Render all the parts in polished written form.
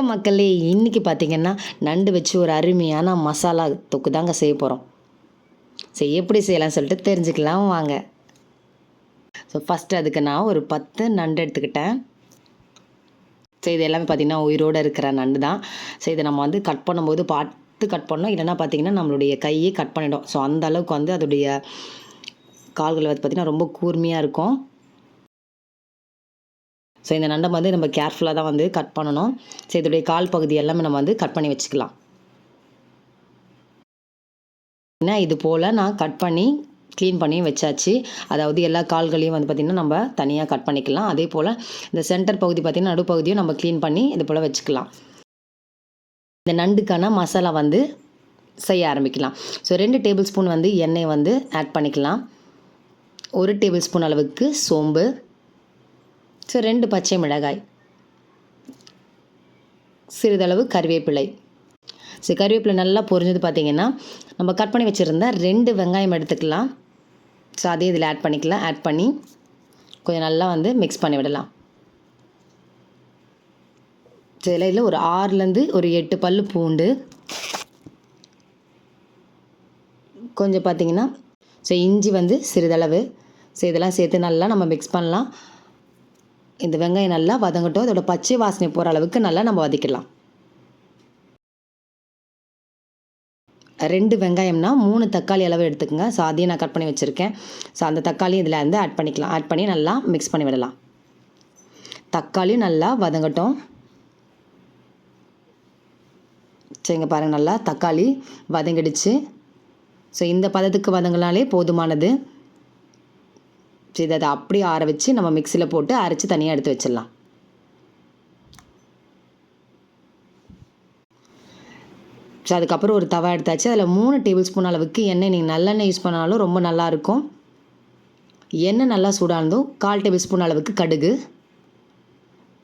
மக்களே, இன்றைக்கி பார்த்திங்கன்னா நண்டு வச்சு ஒரு அருமையான மசாலா தொக்கு தாங்க செய்ய போகிறோம். எப்படி செய்யலாம்னு சொல்லிட்டு தெரிஞ்சுக்கலாம் வாங்க. ஃபஸ்ட்டு அதுக்கு நான் ஒரு 10 நண்டு எடுத்துக்கிட்டேன். இது எல்லாமே பார்த்திங்கன்னா உயிரோடு இருக்கிற நண்டு தான். இதை நம்ம வந்து கட் பண்ணும்போது பார்த்து கட் பண்ணோம், இல்லைனா பார்த்திங்கன்னா நம்மளுடைய கையை கட் பண்ணிடும். அந்த அளவுக்கு வந்து அதோடைய கால்கள் வந்து பார்த்திங்கன்னா ரொம்ப கூர்மையாக இருக்கும். இந்த நண்டை வந்து நம்ம கேர்ஃபுல்லாக தான் வந்து கட் பண்ணணும். இதோடைய கால் பகுதி எல்லாமே நம்ம வந்து கட் பண்ணி வச்சுக்கலாம். இது போல் நான் கட் பண்ணி க்ளீன் பண்ணி வச்சாச்சு. அதாவது எல்லா கால்களையும் வந்து பார்த்திங்கன்னா நம்ம தனியாக கட் பண்ணிக்கலாம். அதே போல் இந்த சென்டர் பகுதி பார்த்திங்கன்னா நடுப்பகுதியும் நம்ம க்ளீன் பண்ணி இது போல் வச்சுக்கலாம். இந்த நண்டுக்கான மசாலா வந்து செய்ய ஆரம்பிக்கலாம். 2 டேபிள் ஸ்பூன் வந்து எண்ணெய் வந்து ஆட் பண்ணிக்கலாம். 1 டேபிள் ஸ்பூன் அளவுக்கு சோம்பு, 2 பச்சை மிளகாய், சிறிதளவு கறிவேப்பிலை. கறிவேப்பிலை நல்லா பொரிஞ்சது பார்த்திங்கன்னா நம்ம கட் பண்ணி வச்சுருந்த 2 வெங்காயம் எடுத்துக்கலாம். அதே இதில் ஆட் பண்ணிக்கலாம். ஆட் பண்ணி கொஞ்சம் நல்லா வந்து மிக்ஸ் பண்ணி விடலாம். இதில் ஒரு 6லேருந்து ஒரு 8 பல்லு பூண்டு, கொஞ்சம் பார்த்திங்கன்னா இஞ்சி வந்து சிறிதளவு. இதெல்லாம் சேர்த்து நல்லா நம்ம மிக்ஸ் பண்ணலாம். இந்த வெங்காயம் நல்லா வதங்கட்டும். அதோட பச்சை வாசனை போகிற அளவுக்கு நல்லா நம்ம வதக்கிடலாம். 2 வெங்காயம்னா 3 தக்காளி அளவு எடுத்துக்கோங்க. அதையும் நான் கட் பண்ணி வச்சுருக்கேன். அந்த தக்காளியும் இதில் வந்து ஆட் பண்ணிக்கலாம். ஆட் பண்ணி நல்லா மிக்ஸ் பண்ணி விடலாம். தக்காளியும் நல்லா வதங்கட்டும். இங்கே பாருங்கள், நல்லா தக்காளி வதங்கிடுச்சு. இந்த பதத்துக்கு வதங்கினாலே போதுமானது. இதை அப்படியே ஆற வச்சு நம்ம மிக்சியில் போட்டு அரைச்சி தனியாக எடுத்து வச்சிடலாம். அதுக்கப்புறம் ஒரு தவா எடுத்தாச்சு. அதில் 3 டேபிள் ஸ்பூன் அளவுக்கு எண்ணெய், நீங்கள் நல்லெண்ணெய் யூஸ் பண்ணாலும் ரொம்ப நல்லாயிருக்கும். எண்ணெய் நல்லா சூடானதும் 1/4 டேபிள் ஸ்பூன் அளவுக்கு கடுகு,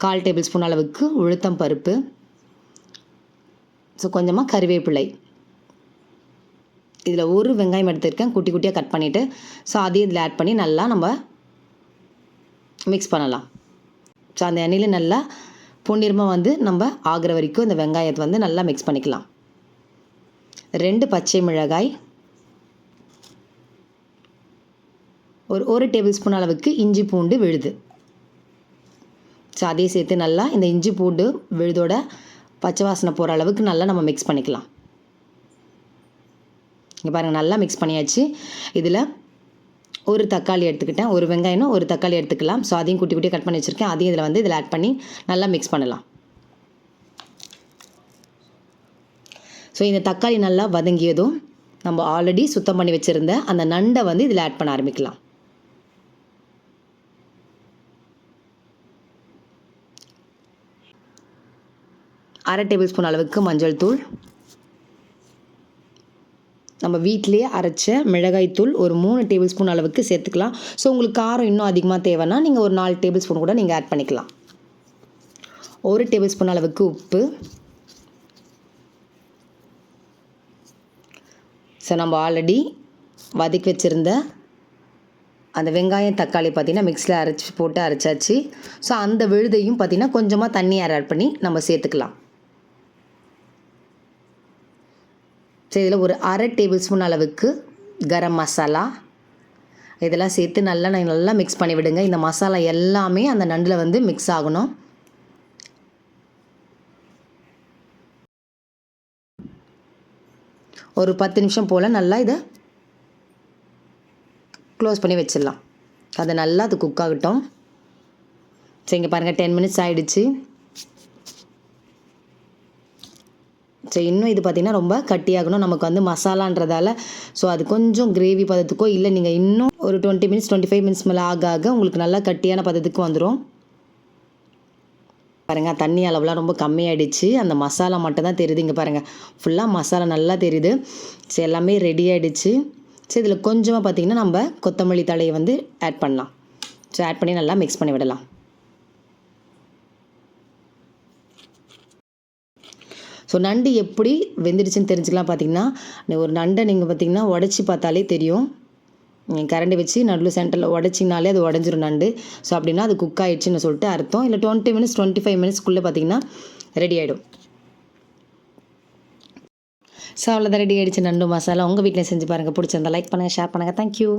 1/4 டேபிள் ஸ்பூன் அளவுக்கு உளுத்தம் பருப்பு, கொஞ்சமாக கறிவேப்பிலை. இதில் ஒரு வெங்காயம் எடுத்துருக்கேன், குட்டி குட்டியாக கட் பண்ணிவிட்டு. அதையும் இதில் ஆட் பண்ணி நல்லா நம்ம மிக்ஸ் பண்ணலாம். அந்த எண்ணெயில் நல்லா பொன்னிறமாக வந்து நம்ம ஆகிற வரைக்கும் இந்த வெங்காயத்தை வந்து நல்லா மிக்ஸ் பண்ணிக்கலாம். 2 பச்சை மிளகாய், ஒரு டேபிள் ஸ்பூன் அளவுக்கு இஞ்சி பூண்டு விழுது. அதையும் சேர்த்து நல்லா இந்த இஞ்சி பூண்டு விழுதோட பச்சை வாசனை போகிற அளவுக்கு நல்லா நம்ம மிக்ஸ் பண்ணிக்கலாம். இங்கே பாருங்கள், நல்லா மிக்ஸ் பண்ணியாச்சு. இதில் ஒரு தக்காளி எடுத்துக்கிட்டேன். ஒரு வெங்காயம், ஒரு தக்காளி எடுத்துக்கலாம். அதையும் குட்டி குட்டியாக கட் பண்ணி வச்சுருக்கேன். அதையும் இதில் ஆட் பண்ணி நல்லா மிக்ஸ் பண்ணலாம். இந்த தக்காளி நல்லா வதங்கியதும் நம்ம ஆல்ரெடி சுத்தம் பண்ணி வச்சுருந்த அந்த நண்டை வந்து இதில் ஆட் பண்ண ஆரம்பிக்கலாம். அரை டேபிள் ஸ்பூன் அளவுக்கு மஞ்சள் தூள், நம்ம வீட்டிலேயே அரைச்ச மிளகாய்த்தூள் ஒரு 3 டேபிள் ஸ்பூன் அளவுக்கு சேர்த்துக்கலாம். உங்களுக்கு காரம் இன்னும் அதிகமாக தேவைன்னா நீங்கள் ஒரு 4 டேபிள் ஸ்பூன் கூட நீங்கள் ஆட் பண்ணிக்கலாம். 1 டேபிள் ஸ்பூன் அளவுக்கு உப்பு. நம்ம ஆல்ரெடி வதக்கி வச்சுருந்த அந்த வெங்காயம் தக்காளி பார்த்திங்கன்னா மிக்ஸில் போட்டு அரைச்சாச்சு. அந்த விழுதையும் பார்த்திங்கன்னா கொஞ்சமாக தண்ணி ஆட் பண்ணி நம்ம சேர்த்துக்கலாம். இதில் ஒரு அரை டேபிள் ஸ்பூன் அளவுக்கு கரம் மசாலா. இதெல்லாம் சேர்த்து நல்லா மிக்ஸ் பண்ணி விடுங்க. இந்த மசாலா எல்லாமே அந்த நண்டில் வந்து மிக்ஸ் ஆகணும். ஒரு 10 நிமிஷம் போல் நல்லா இதை க்ளோஸ் பண்ணி வச்சிடலாம். அது நல்லா அது குக் ஆகட்டும். இங்கே பாருங்கள், 10 மினிட்ஸ் ஆகிடுச்சு. இன்னும் இது பார்த்திங்கன்னா ரொம்ப கட்டியாகணும். நமக்கு வந்து மசாலான்றதால அது கொஞ்சம் கிரேவி பதத்துக்கோ, இல்லை நீங்கள் இன்னும் ஒரு 20 மினிட்ஸ் 25 மினிட்ஸ் மேலே ஆக உங்களுக்கு நல்லா கட்டியான பதத்துக்கு வந்துடும். பாருங்கள், தண்ணி அளவுலாம் ரொம்ப கம்மியாகிடுச்சு. அந்த மசாலா மட்டும் தான் தெரியுது. இங்கே பாருங்கள், ஃபுல்லாக மசாலா நல்லா தெரியுது. எல்லாமே ரெடி ஆகிடுச்சு. இதில் கொஞ்சமாக பார்த்திங்கன்னா நம்ம கொத்தமல்லி தழையை வந்து ஆட் பண்ணலாம். ஆட் பண்ணி நல்லா மிக்ஸ் பண்ணி விடலாம். நண்டு எப்படி வெந்துடுச்சுன்னு தெரிஞ்சுக்கலாம். பார்த்திங்கன்னா ஒரு நண்டை நீங்கள் பார்த்திங்கன்னா உடச்சி பார்த்தாலே தெரியும். கரண்டி வச்சு நடுவில் சென்டரில் உடச்சிங்கனாலே அது உடஞ்சிரும் நண்டு. அப்படின்னா அது குக் ஆகிடுச்சின்னு சொல்லிட்டு அர்த்தம். இல்லை 20 மினிட்ஸ் 25 மினிட்ஸ்க்குள்ளே பார்த்திங்கன்னா ரெடி ஆகிடும். ஸோ அவ்வளோதான், ரெடி ஆகிடுச்சு நண்டு மசாலா. உங்கள் வீட்டில் செஞ்சு பாருங்கள். பிடிச்சிருந்தா லைக் பண்ணுங்கள், ஷேர் பண்ணுங்கள். தேங்க்யூ.